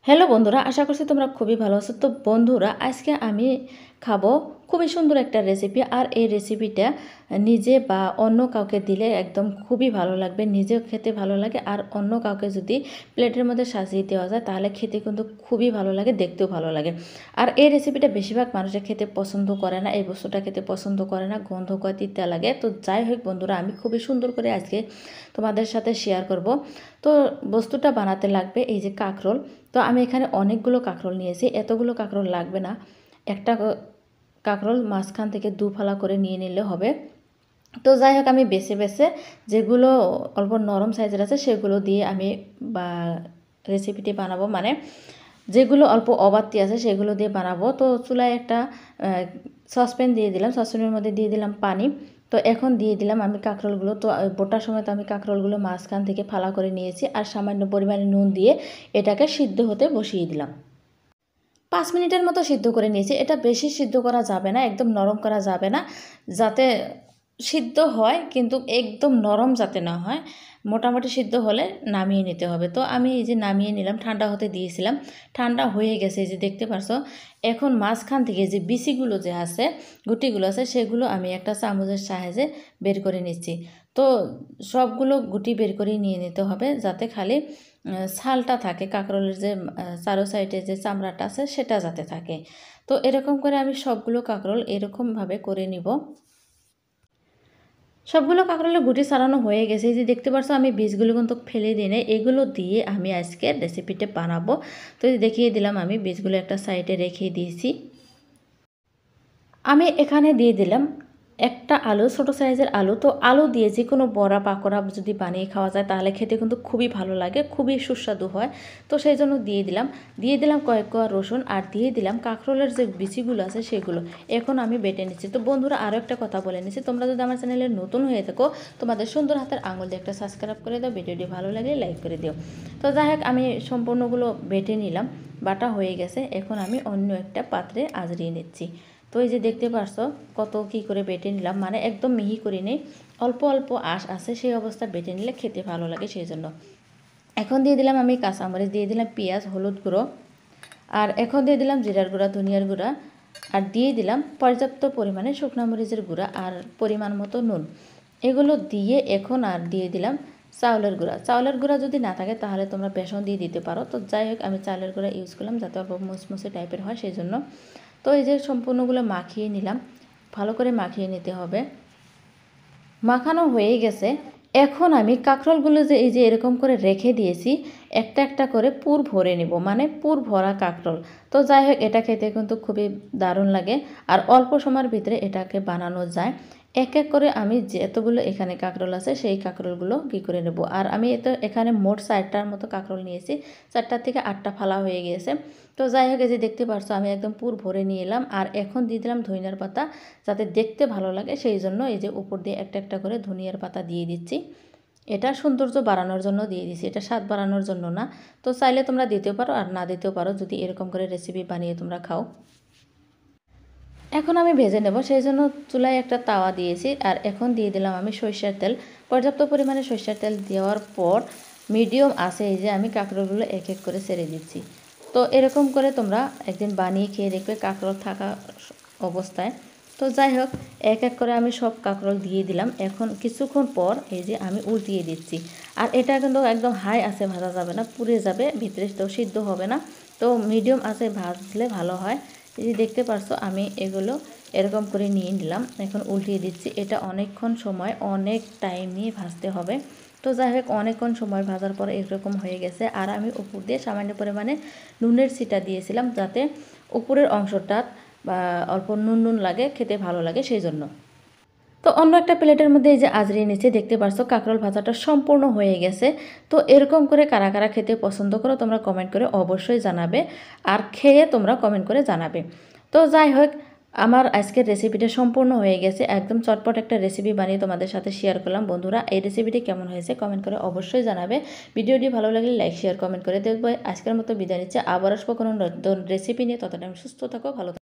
Hello বন্ধুরা, আশা করছি তোমরা খুবই ভালো আছো। তো বন্ধুরা, আজকে আমি খাবো খুবই সুন্দর একটা রেসিপি। আর এই রেসিপিটা নিজে বা অন্য কাউকে দিলে একদম খুবই ভালো লাগবে, নিজেও খেতে ভালো লাগে। আর অন্য কাউকে যদি প্লেটের মধ্যে সাজিয়ে দেওয়া যায় তাহলে খেতে কিন্তু খুবই ভালো লাগে, দেখতেও ভালো লাগে। আর এই রেসিপিটা বেশিরভাগ মানুষে খেতে পছন্দ করে না, এই বস্তুটা খেতে পছন্দ করে না, গন্ধ করে তিতা লাগে। তো যাই হোক বন্ধুরা, আমি খুবই সুন্দর করে আজকে তোমাদের সাথে শেয়ার করব। তো বস্তুটা বানাতে লাগবে এই যে কাঁকরোল। তো আমি এখানে অনেকগুলো কাঁকরোল নিয়েছি, এতগুলো কাঁকরোল লাগবে না। একটা কাঁকরোল মাঝখান থেকে দুফালা করে নিয়ে নিলে হবে। তো যাই হোক, আমি বেছে বেছে যেগুলো অল্প নরম সাইজের আছে সেগুলো দিয়ে আমি বা রেসিপিটি বানাবো, মানে যেগুলো অল্প অবাতি আছে সেগুলো দিয়ে বানাবো। তো চুলায় একটা সসপ্যান দিয়ে দিলাম, সসপ্যানের মধ্যে দিয়ে দিলাম পানি। তো এখন দিয়ে দিলাম আমি কাঁকরোলগুলো। তো বোটার সময় তো আমি কাঁকরোলগুলো মাঝখান থেকে ফালা করে নিয়েছি, আর সামান্য পরিমাণে নুন দিয়ে এটাকে সিদ্ধ হতে বসিয়ে দিলাম। 5 মিনিটের মতো সিদ্ধ করে নিয়েছি। এটা বেশি সিদ্ধ করা যাবে না, একদম নরম করা যাবে না, যাতে সিদ্ধ হয় কিন্তু একদম নরম যাতে না হয়, মোটামুটি সিদ্ধ হলে নামিয়ে নিতে হবে। তো আমি এই যে নামিয়ে নিলাম, ঠান্ডা হতে দিয়েছিলাম, ঠান্ডা হয়ে গেছে, এই যে দেখতে পারছো। এখন মাঝখান থেকে যে বিচিগুলো যে আছে, গুটিগুলো আছে, সেগুলো আমি একটা চামচের সাহায্যে বের করে নিচ্ছি। তো সবগুলো গুটি বের করে নিয়ে নিতে হবে, যাতে খালি ছালটা থাকে, কাঁকরোলের যে চারো সাইডে যে চামড়াটা আছে সেটা যাতে থাকে। তো এরকম করে আমি সবগুলো কাঁকরোল এরকমভাবে করে নিব। সবগুলো কাঁকরোলের গুটি ছাড়ানো হয়ে গেছে, এই যে দেখতে পাচ্ছ আমি বীজগুলো কিন্তু ফেলে দিই না, এগুলো দিয়ে আমি আজকে রেসিপিটা বানাবো। তো দেখিয়ে দিলাম, আমি বীজগুলো একটা সাইডে রেখে দিয়েছি। আমি এখানে দিয়ে দিলাম একটা আলু, ছোটো সাইজের আলু। তো আলু দিয়ে যে কোনো বড়া পাকোড়া যদি বানিয়ে খাওয়া যায় তাহলে খেতে কিন্তু খুবই ভালো লাগে, খুবই সুস্বাদু হয়। তো সেই জন্য দিয়ে দিলাম কয়েক কোয়া রসুন, আর দিয়ে দিলাম কাঁকরোলের যে বিচিগুলো আছে সেগুলো। এখন আমি বেটে নিচ্ছি। তো বন্ধুরা, আরও একটা কথা বলে নিচ্ছি, তোমরা যদি আমার চ্যানেলে নতুন হয়ে থাকো, তোমাদের সুন্দর হাতের আঙুল দিয়ে একটা সাবস্ক্রাইব করে দাও, ভিডিওটি ভালো লাগলে লাইক করে দিও। তো যাই হোক, আমি সম্পূর্ণগুলো বেটে নিলাম, বাটা হয়ে গেছে। এখন আমি অন্য একটা পাত্রে আজরিয়ে নিচ্ছি। তো এই যে দেখতে পারছো কত কি করে বেটে নিলাম, মানে একদম মিহি করে নেই, অল্প অল্প আঁশ আছে, সেই অবস্থা বেটে নিলে খেতে ভালো লাগে, সেই জন্য। এখন দিয়ে দিলাম আমি কাঁচামরিচ, দিয়ে দিলাম পেঁয়াজ, হলুদ গুঁড়ো, আর এখন দিয়ে দিলাম জিরার গুঁড়া, ধনিয়ার গুঁড়া, আর দিয়ে দিলাম পর্যাপ্ত পরিমাণে শুকনো মরিচের গুঁড়া, আর পরিমাণ মতো নুন। এগুলো দিয়ে এখন আর দিয়ে দিলাম চাউলের গুঁড়া। চাউলের গুঁড়া যদি না থাকে তাহলে তোমরা বেসন দিয়ে দিতে পারো। তো যাই হোক, আমি চাউলের গুঁড়া ইউজ করলাম যাতে অল্প মুসমুসে টাইপের হয়, সেই জন্য। তো এই যে সম্পূর্ণগুলো মাখিয়ে নিলাম, ভালো করে মাখিয়ে নিতে হবে। মাখানো হয়ে গেছে। এখন আমি কাঁকরোলগুলো যে এই যে এরকম করে রেখে দিয়েছি, একটা একটা করে পুর ভরে নেব, মানে পুর ভরা কাঁকরোল। তো যাই হোক, এটা খেতে কিন্তু খুবই দারুণ লাগে, আর অল্প সময়ের ভিতরে এটাকে বানানো যায়। এক এক করে আমি যতগুলো এখানে কাঁকরোল আছে সেই কাঁকরোলগুলো কী করে নেব। আর আমি এখানে মোট 4টার মতো কাঁকরোল নিয়েছি, 4টার থেকে 8টা ফালা হয়ে গিয়েছে। তো যাই হোক, এই যে দেখতে পারছো আমি একদম পুর ভরে নিয়ে এলাম। আর এখন দিয়ে দিলাম ধনিয়ার পাতা, যাতে দেখতে ভালো লাগে, সেই জন্য এই যে উপর দিয়ে একটা একটা করে ধনিয়ার পাতা দিয়ে দিচ্ছি। এটা সৌন্দর্য বাড়ানোর জন্য দিয়ে দিচ্ছি, এটা স্বাদ বাড়ানোর জন্য না। তো চাইলে তোমরা দিতেও পারো আর না দিতেও পারো, যদি এরকম করে রেসিপি বানিয়ে তোমরা খাও। এখন আমি ভেজে নেব, সেই জন্য চুলায় একটা তাওয়া দিয়েছি, আর এখন দিয়ে দিলাম আমি সরিষার তেল। পর্যাপ্ত পরিমাণে সরিষার তেল দেওয়ার পর মিডিয়াম আছে এই যে আমি কাঁকরোলগুলো এক এক করে ছেড়ে দিচ্ছি। তো এরকম করে তোমরা একদিন বানিয়ে খেয়ে দেখবে কাঁকরোল থাকা অবস্থায়। তো যাই হোক, এক এক করে আমি সব কাঁকরোল দিয়ে দিলাম। এখন কিছুক্ষণ পর এই যে আমি উল্টিয়ে দিচ্ছি। আর এটা কিন্তু একদম হাই আছে ভাজা যাবে না, পুড়ে যাবে ভিতরে, তো সিদ্ধ হবে না। তো মিডিয়াম আছে ভাজলে ভালো হয়। এই যে দেখতে পারছো আমি এগুলো এরকম করে নিয়ে নিলাম, এখন উল্টিয়ে দিচ্ছি। এটা অনেকক্ষণ সময়, অনেক টাইম নিয়ে ভাজতে হবে। তো যাই হোক, অনেকক্ষণ সময় ভাজার পর এরকম হয়ে গেছে। আর আমি উপর দিয়ে সামান্য পরিমাণে নুনের ছিটা দিয়েছিলাম, যাতে উপরের অংশটা বা অল্প নুন নুন লাগে, খেতে ভালো লাগে, সেই জন্য। তো অন্য একটা প্লেটের মধ্যে এই যে আজরিয়ে নিচে দেখতে পারছো কাঁকরোল ভাজাটা সম্পূর্ণ হয়ে গেছে। তো এরকম করে কারা কারা খেতে পছন্দ করো তোমরা কমেন্ট করে অবশ্যই জানাবে, আর খেয়ে তোমরা কমেন্ট করে জানাবে। তো যাই হোক, আমার আজকের রেসিপিটা সম্পূর্ণ হয়ে গেছে, একদম চটপট একটা রেসিপি বানিয়ে তোমাদের সাথে শেয়ার করলাম। বন্ধুরা, এই রেসিপিটি কেমন হয়েছে কমেন্ট করে অবশ্যই জানাবে। ভিডিওটি ভালো লাগলে লাইক শেয়ার কমেন্ট করে দেখবো। আজকের মতো বিদায় নিচ্ছে, আবার আসবো কোনো নতুন রেসিপি নিয়ে। ততটা সুস্থ থাকো, ভালো থাকো।